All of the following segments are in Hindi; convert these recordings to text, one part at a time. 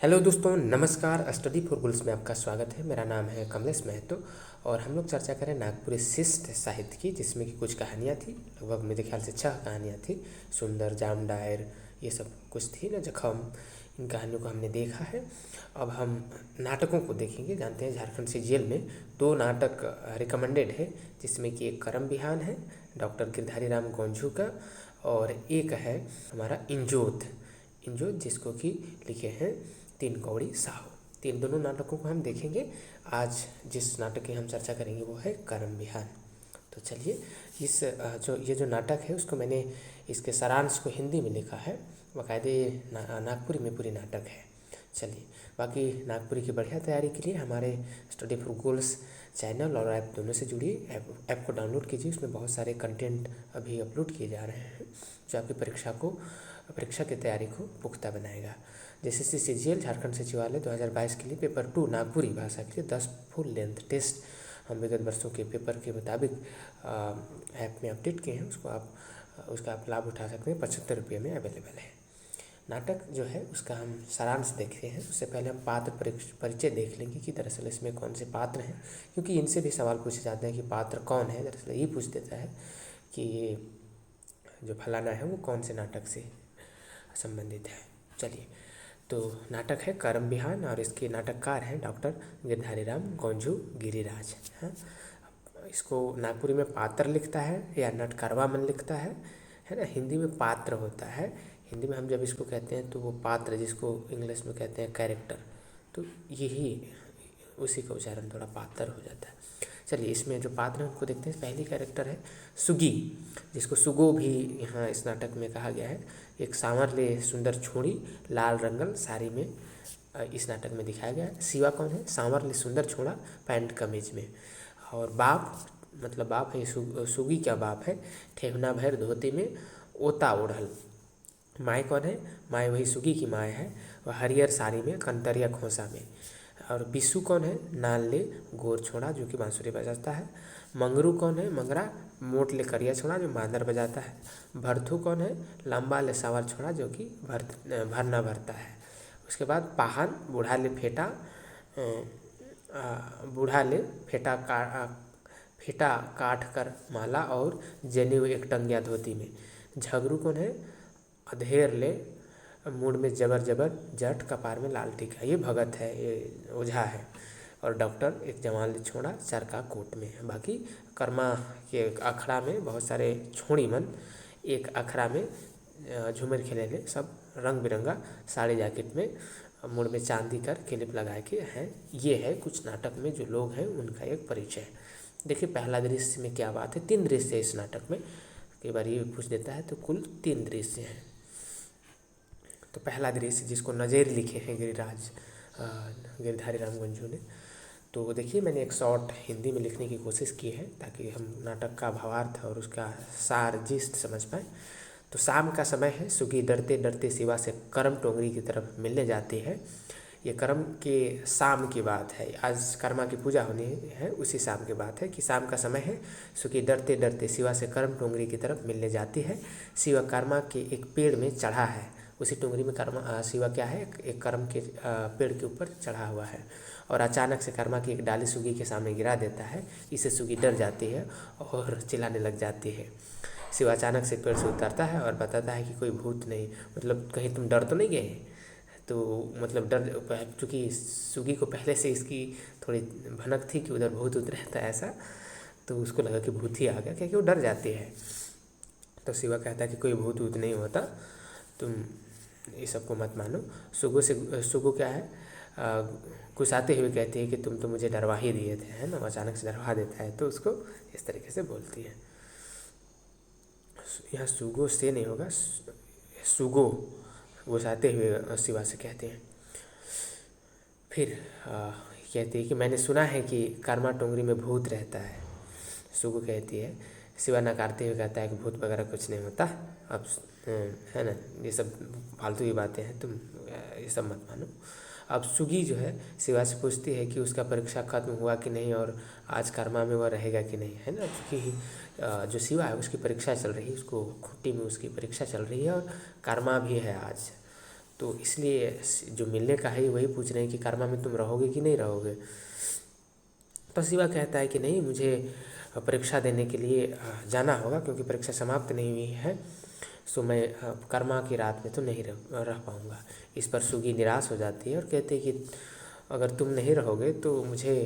हेलो दोस्तों, नमस्कार। स्टडी फॉर गुल्स में आपका स्वागत है। मेरा नाम है कमलेश महतो और हम लोग चर्चा करें नागपुरी शिष्ट साहित्य की, जिसमें कि कुछ कहानियाँ थी। लगभग मेरे ख्याल से 6 कहानियाँ थी। सुंदर, जाम डायर, ये सब कुछ थी ना, जखम। इन कहानियों को हमने देखा है। अब हम नाटकों को देखेंगे। जानते हैं झारखंड से जेल में 2 नाटक रिकमेंडेड है, जिसमें कि एक करम बिहान है डॉक्टर गिरधारी राम गोंझू का, और एक है हमारा इंजोत जिसको कि लिखे हैं तीन कौड़ी साहू। तीन दोनों नाटकों को हम देखेंगे। आज जिस नाटक की हम चर्चा करेंगे वो है करम बिहान। तो चलिए, इस ये जो नाटक है उसको मैंने इसके सारांश को हिंदी में लिखा है। बाकायदे नागपुरी में पूरी नाटक है। चलिए, बाकी नागपुरी की बढ़िया तैयारी के लिए हमारे स्टडी फॉर गोल्स चैनल और ऐप दोनों से जुड़िए। ऐप को डाउनलोड कीजिए। उसमें बहुत सारे कंटेंट अभी अपलोड किए जा रहे हैं जो आपकी परीक्षा की तैयारी को पुख्ता बनाएगा। जैसे CCGL झारखंड सचिवालय 2022 के लिए पेपर 2 नागपुरी भाषा के लिए 10 फुल लेंथ टेस्ट हम विगत वर्षों के पेपर के मुताबिक ऐप में अपडेट किए हैं। उसका आप लाभ उठा सकते हैं। 75 रुपये में अवेलेबल है। नाटक जो है उसका हम सारांश देखते हैं। उससे पहले हम पात्र परिचय देख लेंगे कि दरअसल इसमें कौन से पात्र हैं, क्योंकि इनसे भी सवाल पूछे जाते हैं कि पात्र कौन है। दरअसल ये पूछ देता है कि ये जो फलाना है वो कौन से नाटक से संबंधित है। चलिए, तो नाटक है करम बिहान और इसके नाटककार हैं डॉक्टर गिरधारी राम गोंझू गिरिराज। हाँ, इसको नागपुरी में पात्र लिखता है या नटकरवा मन लिखता है ना। हिंदी में पात्र होता है। हिंदी में हम जब इसको कहते हैं तो वो पात्र, जिसको इंग्लिश में कहते हैं कैरेक्टर, तो यही उसी का उच्चारण थोड़ा पात्र हो जाता है। चलिए, इसमें जो पात्र हैं उनको देखते हैं। पहली कैरेक्टर है सुगी, जिसको सुगो भी यहाँ इस नाटक में कहा गया है। एक सांवरले सुंदर छोड़ी लाल रंगल साड़ी में इस नाटक में दिखाया गया है। शिवा कौन है? सांवरले सुंदर छोड़ा पैंट कमीज में। और बाप, मतलब बाप है सुगी क्या बाप है, ठेहुना भैर धोती में ओता ओढ़ल। माए कौन है? माए वही सुगी की माए है, वह हरियर साड़ी में कंतरिया खोसा में। और बिस्सू कौन है? नाल ले गोर छोड़ा जो कि बांसुरी बजाता है। मंगरू कौन है? मंगरा मोट ले करिया छोड़ा जो मांदर बजाता है। भरथू कौन है? लंबा ले सावर छोड़ा जो कि भरना भरता है। उसके बाद पाहन बूढ़ा ले फेटा काट कर माला और जनेऊ एक टंगिया धोती में। झगरू कौन है? अधेर ले मूड में जबर जट कपार में लाल टीका। ये भगत है, ये ओझा है। और डॉक्टर एक जवान ले छोड़ा चरका कोट में है। बाकी कर्मा के अखड़ा में बहुत सारे छोड़ी मन एक अखड़ा में झूमर खेले ले, सब रंग बिरंगा साड़ी जैकेट में मुड़ में चांदी कर क्लिप लगा के हैं। ये है कुछ नाटक में जो लोग हैं उनका एक परिचय। देखिए, पहला दृश्य में क्या बात है। 3 दृश्य है इस नाटक में। कई बार ये पूछ देता है, तो कुल 3 दृश्य हैं। तो पहला दृश्य जिसको नज़ेर लिखे हैं गिरधारी राम गोंझू ने, तो देखिए मैंने एक शॉर्ट हिंदी में लिखने की कोशिश की है ताकि हम नाटक का भावार्थ और उसका सार जिस्ट समझ पाएँ। तो शाम का समय है। सुगी डरते डरते शिवा से करम टोंगरी की तरफ मिलने जाती है। ये करम के शाम की बात है। आज कर्मा की पूजा होनी है, उसी शाम की बात है कि शाम का समय है। सुगी डरते डरते शिवा से करम टोंगरी की तरफ मिलने जाती है। शिवा कर्मा के एक पेड़ में चढ़ा है। उसी टोंगरी में कर्मा शिवा क्या है, एक करम के पेड़ के ऊपर चढ़ा हुआ है। और अचानक से कर्मा की एक डाली सुगी के सामने गिरा देता है। इससे सुगी डर जाती है और चिल्लाने लग जाती है। शिवा अचानक से पेड़ से उतरता है और बताता है कि कोई भूत नहीं, मतलब कहीं तुम डर तो नहीं गए। तो मतलब डर, चूँकि सुगी को पहले से इसकी थोड़ी भनक थी कि उधर भूत उत रहता है ऐसा, तो उसको लगा कि भूत ही आ गया, क्योंकि वो डर जाती है। तो शिवा कहता है कि कोई भूत ऊत नहीं होता, तुम ये सबको मत मानो। सुगु क्या है, गुस्साते हुए कहती है कि तुम तो मुझे डरवा ही दिए थे, है ना। अचानक से डरवा देता है तो उसको इस तरीके से बोलती है। यहाँ सुगो से नहीं होगा, सुगो गुस्साते हुए शिवा से कहते हैं। फिर कहती है कि मैंने सुना है कि कर्मा टोंगरी में भूत रहता है। सुगु कहती है। शिवा नकारते हुए कहता है कि भूत वगैरह कुछ नहीं होता। अब है ना, ये सब फालतू की बातें हैं, तुम ये सब मत मानो। अब सुगी जो है शिवा से पूछती है कि उसका परीक्षा खत्म हुआ कि नहीं और आज कर्मा में वह रहेगा कि नहीं, है ना। क्योंकि जो शिवा है उसकी परीक्षा चल रही है, उसको खूंटी में उसकी परीक्षा चल रही है और कर्मा भी है आज। तो इसलिए जो मिलने का है वही पूछ रहे हैं कि कर्मा में तुम रहोगे कि नहीं रहोगे। तो शिवा कहता है कि नहीं, मुझे परीक्षा देने के लिए जाना होगा, क्योंकि परीक्षा समाप्त नहीं हुई है, सो मैं कर्मा की रात में तो नहीं रह पाऊँगा। इस पर सुगी निराश हो जाती है और कहते हैं कि अगर तुम नहीं रहोगे तो मुझे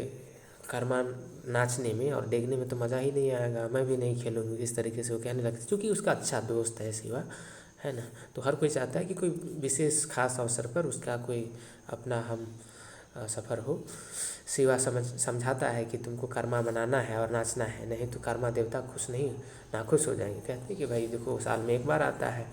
कर्मा नाचने में और डेगने में तो मज़ा ही नहीं आएगा, मैं भी नहीं खेलूँगी। इस तरीके से वो कहने लगती, क्योंकि उसका अच्छा दोस्त है शिवा, है ना। तो हर कोई चाहता है कि कोई विशेष खास अवसर पर उसका कोई अपना हम सफ़र हो। शिवा समझाता है कि तुमको कर्मा मनाना है और नाचना है, नहीं तो कर्मा देवता नाखुश हो जाएंगे। कहते हैं कि भाई देखो, साल में एक बार आता है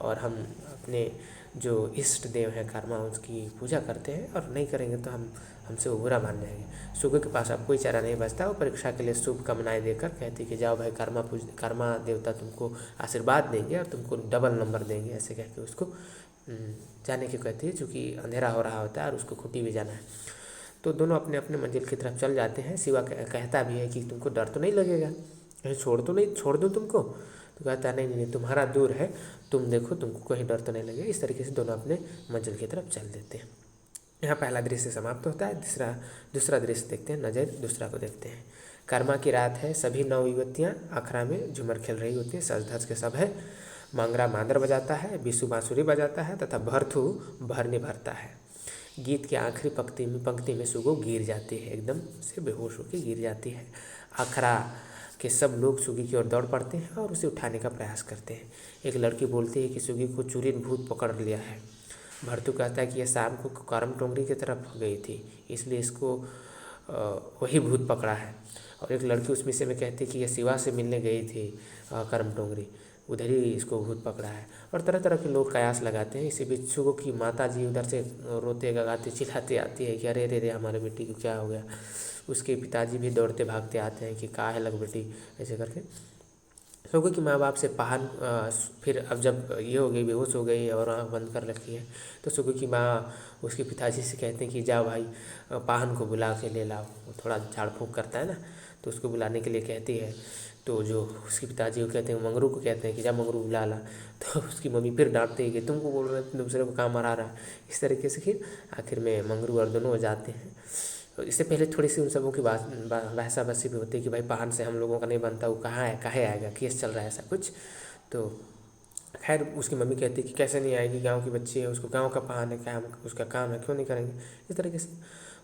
और हम अपने जो इष्ट देव हैं कर्मा, उसकी पूजा करते हैं, और नहीं करेंगे तो हमसे वो बुरा मान जाएंगे। सुगु के पास अब कोई चारा नहीं बचता। वो परीक्षा के लिए शुभकामनाएं देकर कहती कि जाओ भाई, कर्मा देवता तुमको आशीर्वाद देंगे और तुमको डबल नंबर देंगे, ऐसे कह के उसको जाने की कहती है, चूँकि अंधेरा हो रहा होता है और उसको खुटी भी जाना है। तो दोनों अपने अपने मंजिल की तरफ चल जाते हैं। शिवा कहता भी है कि तुमको डर तो नहीं लगेगा, कहीं छोड़ दूँ तुमको। तो कहता है नहीं नहीं, तुम्हारा दूर है, तुम देखो, तुमको कोई डर तो नहीं लगेगा। इस तरीके से दोनों अपने मंजिल की तरफ चल देते हैं। यहाँ पहला दृश्य समाप्त होता है। दूसरा दृश्य देखते हैं, नजर दूसरा को देखते हैं। कर्मा की रात है, सभी नवयुवतियाँ अखड़ा में झूमर खेल रही होती हैं, सज धज के सब है। मांगरा मादर बजाता है, बिशु बांसुरी बजाता है तथा भरथू भरनी भरता है। गीत की आखिरी पंक्ति में सुगो गिर जाती है, एकदम से बेहोश होकर गिर जाती है। अखड़ा के सब लोग सुगी की ओर दौड़ पड़ते हैं और उसे उठाने का प्रयास करते हैं। एक लड़की बोलती है कि सुगी को चुरीन भूत पकड़ लिया है। भरतू कहता है कि यह शाम को करम टोंगरी की तरफ गई थी, इसलिए इसको वही भूत पकड़ा है। और एक लड़की उसमें से में कहती है कि यह शिवा से मिलने गई थी करम टोंगरी, उधर ही इसको भूत पकड़ा है। और तरह तरह के लोग कयास लगाते हैं। इसी बीच सुगो की माता जी उधर से रोते गगाते चिल्लाते आती है कि अरे रे रे, हमारे बेटी को क्या हो गया। उसके पिताजी भी दौड़ते भागते आते हैं कि कहाँ है लग बेटी, ऐसे करके। सुगो की माँ बाप से पाहन फिर अब जब ये हो गई, बेहोश हो गई और आँख बंद कर रखी है, तो सुगो की माँ उसके पिताजी से कहते हैं कि जाओ भाई, पाहन को बुला के ले लाओ। वो थोड़ा झाड़ फूँक करता है ना, तो उसको बुलाने के लिए कहती है। तो जो उसके पिताजी को कहते हैं, मंगरू को कहते हैं कि जा मंगरू बुला ला। तो उसकी मम्मी फिर डांटती है कि तुमको बोल रहे हैं, दूसरे को काम मरा रहा है। इस तरीके से फिर आखिर में मंगरू और दोनों जाते हैं। तो इससे पहले थोड़ी सी उन सबों की बहसा बसी भी होती है कि भाई पाहन से हम लोगों का नहीं बनता, वो कहाँ है, काहे आएगा, केस चल रहा है ऐसा कुछ। तो खैर उसकी मम्मी कहती है कि कैसे नहीं आएगी, गांव की बच्ची है, उसको गांव का पाहन है, क्या उसका काम है, क्यों नहीं करेंगे। इस तरीके से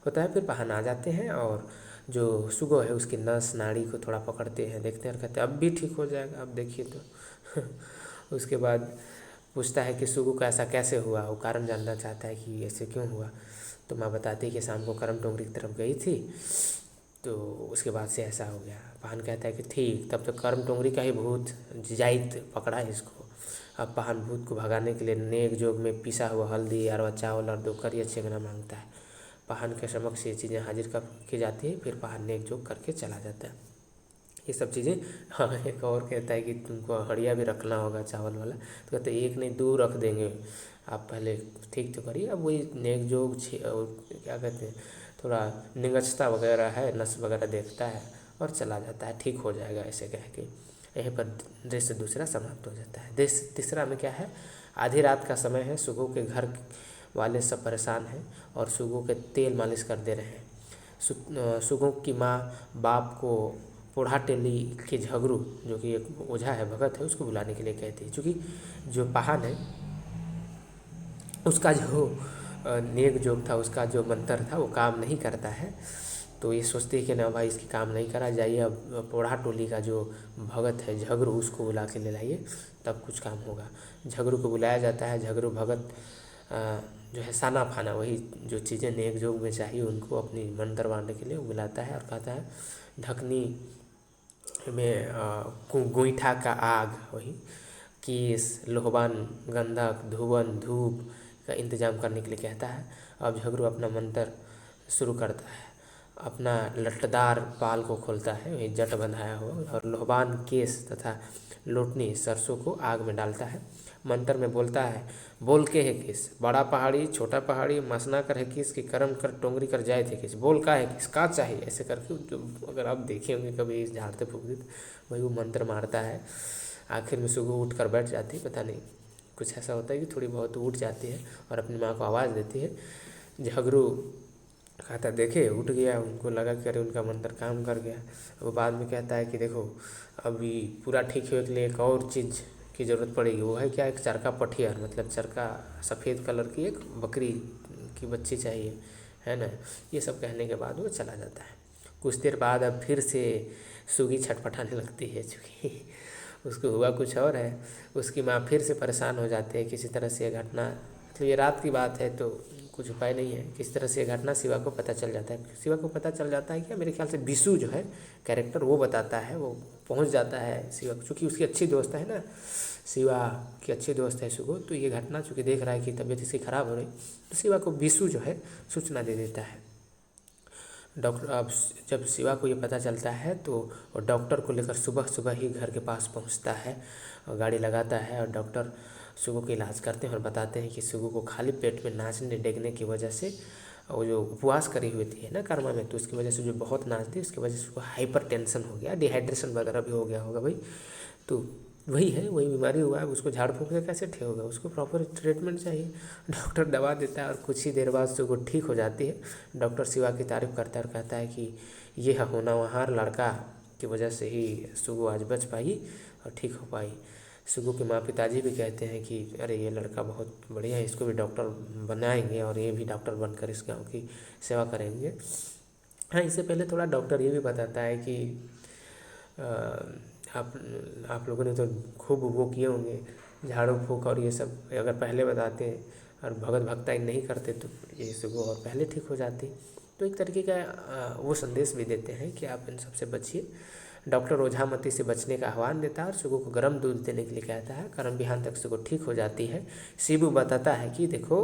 होता है। फिर पाहन आ जाते हैं और जो सुगो है उसकी नस नाड़ी को थोड़ा पकड़ते हैं, देखते हैं और कहते हैं अब भी ठीक हो जाएगा, अब देखिए तो उसके बाद पूछता है कि सुगो का ऐसा कैसे हुआ, वो कारण जानना चाहता है कि ऐसे क्यों हुआ। तो माँ बताती है कि शाम को करम टोंगरी की तरफ गई थी, तो उसके बाद से ऐसा हो गया। पाहन कहता है कि ठीक, तब तो करम टोंगरी का ही भूत जिजाइत पकड़ा है इसको। अब पाहन भूत को भगाने के लिए नेक जोग में पिसा हुआ हल्दी, अरवा चावल और 2 करिया चेंगना मांगता है। पाहन के समक्ष ये चीज़ें हाजिर की जाती है। फिर पाहन नेक जोग करके चला जाता है। ये सब चीज़ें। हाँ, एक और कहता है कि तुमको हड़िया भी रखना होगा चावल वाला। तो कहते हैं 1 नहीं 2 रख देंगे, आप पहले ठीक तो करिए। अब वही नेक जोग क्या कहते हैं, थोड़ा निगचता वगैरह है, नस वगैरह देखता है और चला जाता है, ठीक हो जाएगा ऐसे कह के। यहीं पर दृश्य दूसरा समाप्त हो जाता है। दृश्य तीसरा में क्या है, आधी रात का समय है, सुगो के घर वाले सब परेशान हैं और सुगो के तेल मालिश कर दे रहे हैं। सुगो की माँ बाप को पोढ़ा टेली के झगरू, जो कि एक ओझा है, भगत है, उसको बुलाने के लिए कहती है। चूँकि जो पाहन है उसका जो नेक जोग था, उसका जो मंत्र था वो काम नहीं करता है। तो ये सोचते हैं कि ना भाई इसकी काम नहीं करा जाइए, अब पोढ़ा टोली का जो भगत है झगरू, उसको बुला के ले लाइए, तब कुछ काम होगा। झगरू को बुलाया जाता है। झगरू भगत जो है साना फाना, वही जो चीज़ें नेक जोग में चाहिए उनको अपनी मन दरवाने के लिए बुलाता है और कहता है ढकनी में गोईठा का आग, वही केस, लोहबान, गंधक, धुवन, धूप का इंतजाम करने के लिए कहता है। अब झगरू अपना मंत्र शुरू करता है, अपना लट्टदार पाल को खोलता है, वही जट बंधाया हुआ, और लोहबान, केस तथा लोटनी सरसों को आग में डालता है। मंत्र में बोलता है, बोल के है किस, बड़ा पहाड़ी छोटा पहाड़ी मसना कर है किस, कि कर्म कर टोंगरी कर जाए थे किस, बोल का है किस, का चाहिए, ऐसे करके जो अगर आप देखे होंगे कभी झाड़ते फूकते, वही वो मंत्र मारता है। आखिर में सुगो उठ कर बैठ जाती, पता नहीं कुछ ऐसा होता है कि थोड़ी बहुत उठ जाती है और अपनी माँ को आवाज़ देती है। झगड़ू कहता देखे उठ गया, उनको लगा कि अरे उनका मंत्र काम कर गया। वो बाद में कहता है कि देखो अभी पूरा ठीक होने के लिए एक और चीज़ की ज़रूरत पड़ेगी, वो है क्या, एक चरका पठियर, मतलब चरका सफ़ेद कलर की एक बकरी की बच्ची चाहिए, है ना। ये सब कहने के बाद वो चला जाता है। कुछ देर बाद अब फिर से सुगी छटपटाने लगती है, चूँकि उसको हुआ कुछ और है। उसकी माँ फिर से परेशान हो जाते हैं किसी तरह से। ये घटना मतलब ये रात की बात है तो कुछ उपाय नहीं है। किस तरह से ये घटना शिवा को पता चल जाता है। शिवा को पता चल जाता है कि मेरे ख्याल से बिशु जो है कैरेक्टर वो बताता है, वो पहुंच जाता है शिवा को, चूँकि उसकी अच्छी दोस्त है ना, शिवा की अच्छी दोस्त है सुगो। तो ये घटना चूँकि देख रहा है कि तबीयत इसकी ख़राब हो रही, तो शिवा को बिशु जो है सूचना दे देता है। डॉक्टर अब जब शिवा को ये पता चलता है तो वो डॉक्टर को लेकर सुबह सुबह ही घर के पास पहुंचता है और गाड़ी लगाता है। और डॉक्टर सुगु का इलाज करते हैं और बताते हैं कि सुगु को खाली पेट में नाचने डेगने की वजह से, वो जो उपवास करी हुई थी है ना कर्मा में, तो उसकी वजह से जो बहुत नाच दी, उसकी वजह से उसको हाइपर टेंशन हो गया, डिहाइड्रेशन वगैरह भी हो गया होगा भाई। तो वही है, वही बीमारी हुआ है। उसको झाड़ फूँक से कैसे ठीक होगा, उसको प्रॉपर ट्रीटमेंट चाहिए। डॉक्टर दवा देता है और कुछ ही देर बाद सुगु ठीक हो जाती है। डॉक्टर शिवा की तारीफ़ करता है और कहता है कि ये होनहार लड़का की वजह से ही सुगु आज बच पाई और ठीक हो पाई। सुगु के माँ पिताजी भी कहते हैं कि अरे ये लड़का बहुत बढ़िया है, इसको भी डॉक्टर बनाएंगे और ये भी डॉक्टर बनकर इस गाँव की सेवा करेंगे। हाँ, इससे पहले थोड़ा डॉक्टर ये भी बताता है कि आप लोगों ने तो खूब वो किए होंगे झाड़ू फूँक और ये सब, अगर पहले बताते और भगत भक्ताई नहीं करते तो ये सुगु और पहले ठीक हो जाती। तो एक तरीके का वो संदेश भी देते हैं कि आप इन सबसे बचिए। डॉक्टर ओझामती से बचने का आह्वान देता है और सुगु को गर्म दूध देने के लिए कहता है। करम बिहान तक सुगु ठीक हो जाती है। शिबू बताता है कि देखो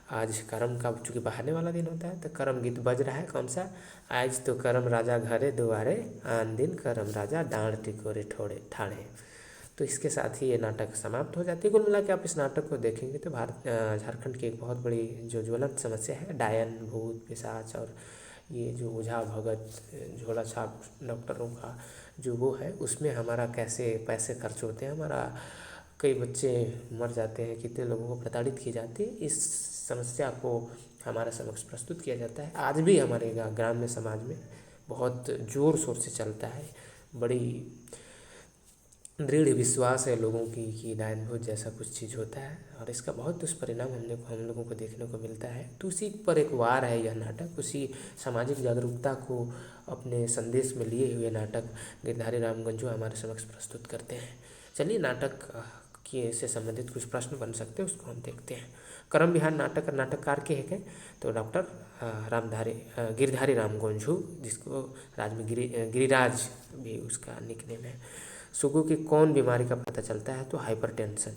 आज करम का चूँकि बहाने वाला दिन होता है तो करम गीत बज रहा है, कौन सा, आज तो करम राजा घरे दुआरे, आन दिन करम राजा डांड टिकोरे ठोड़े ठाड़े। तो इसके साथ ही ये नाटक समाप्त हो जाती है। कुल मिला के आप इस नाटक को देखेंगे तो झारखंड की एक बहुत बड़ी जो ज्वलंत समस्या है, डायन भूत पिशाच और ये जो ओझा भगत झोला छाप डॉक्टरों का जो वो है, उसमें हमारा कैसे पैसे खर्च होते हैं, हमारा कई बच्चे मर जाते हैं, कितने लोगों को प्रताड़ित की जाती है, इस समस्या को हमारे समक्ष प्रस्तुत किया जाता है। आज भी हमारे ग्राम्य समाज में बहुत ज़ोर शोर से चलता है। बड़ी दृढ़ विश्वास है लोगों की कि डायन भूत जैसा कुछ चीज़ होता है और इसका बहुत दुष्परिणाम हम लोगों को देखने को मिलता है। तो उसी पर एक वार है यह नाटक, उसी सामाजिक जागरूकता को अपने संदेश में लिए हुए नाटक गिरधारी राम गंजू हमारे समक्ष प्रस्तुत करते हैं। चलिए नाटक के से संबंधित कुछ प्रश्न बन सकते हैं, उसको हम देखते हैं। करम बिहान नाटक नाटककार के हैं तो डॉक्टर गिरधारी राम गंजू, जिसको राज में गिरिराज भी उसका निकनेम है। सुगु की कौन बीमारी का पता चलता है तो हाइपरटेंशन।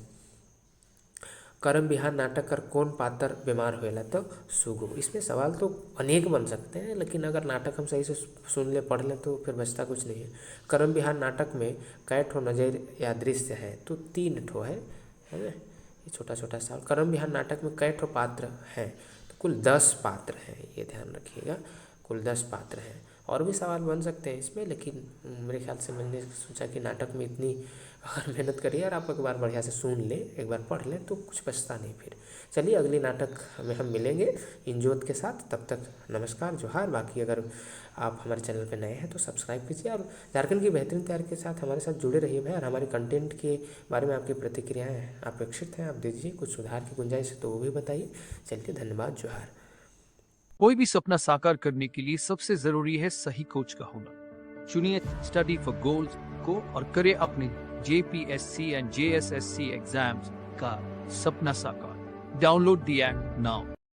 करम बिहान नाटक कर कौन पात्र बीमार होएला तो सुगु। इसमें सवाल तो अनेक बन सकते हैं, लेकिन अगर नाटक हम सही से सुन ले पढ़ लें तो फिर बचता कुछ नहीं है। करम बिहान नाटक में कै ठो नजर या दृश्य है तो 3 ठो है ना, ये छोटा छोटा सवाल। करम बिहान नाटक में कै ठो पात्र हैं तो कुल 10 पात्र हैं, ये ध्यान रखिएगा, कुल 10 पात्र हैं। और भी सवाल बन सकते हैं इसमें, लेकिन मेरे ख्याल से मैंने सोचा कि नाटक में इतनी अगर मेहनत करिए और आप एक बार बढ़िया से सुन लें, एक बार पढ़ लें तो कुछ बचता नहीं फिर। चलिए अगली नाटक में हम मिलेंगे इंजोत के साथ, तब तक नमस्कार जोहार। बाकी अगर आप हमारे चैनल पर नए हैं तो सब्सक्राइब कीजिए और झारखंड की बेहतरीन तैयारी के साथ हमारे साथ जुड़े रहिए भाई। और हमारे कंटेंट के बारे में आपकी प्रतिक्रियाएँ अपेक्षित हैं, आप दीजिए, कुछ सुधार की गुंजाइश है तो वो भी बताइए। चलिए धन्यवाद, जोहार। कोई भी सपना साकार करने के लिए सबसे जरूरी है सही कोच का होना। चुनिए स्टडी फॉर गोल्स को और करें अपने JPSC एंड JSSC एग्जाम्स का सपना साकार। Download the app now.